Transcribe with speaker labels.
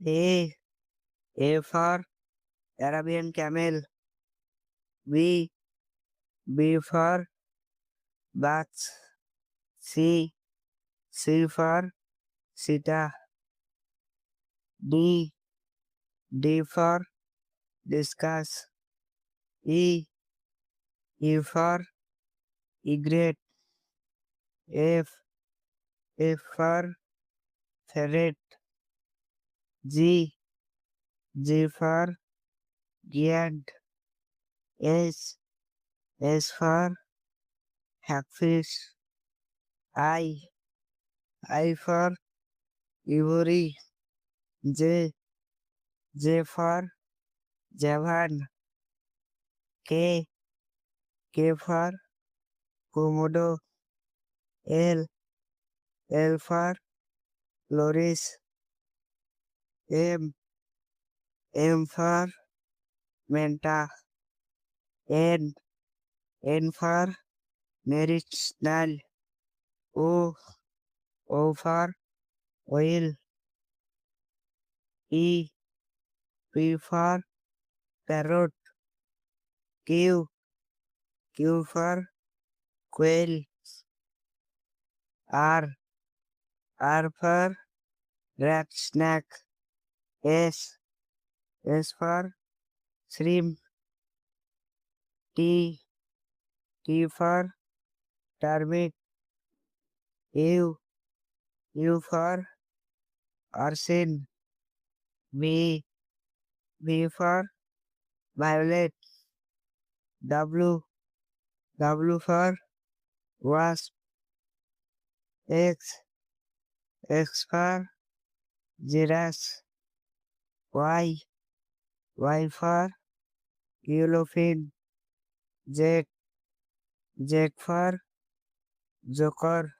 Speaker 1: A. A for Arabian camel. B. B for bats. C. C for cheetah. D. D for discuss. E. E for egret. F. F for ferret. G. G for giant. S. S for hagfish. I. I for ivory. J. J for javan. K. K for komodo. L. L for loris. M. M for manta. N. N for national. O. O for oil. E. P for parrot. Q. Q for quail. R. R for rat snack. S. S for shrimp. T. T for termite. U. U for arson. V. V for violet. W. W for wasp. X. X for giraffe. Y. Y for yellowfin. Z. Z for joker.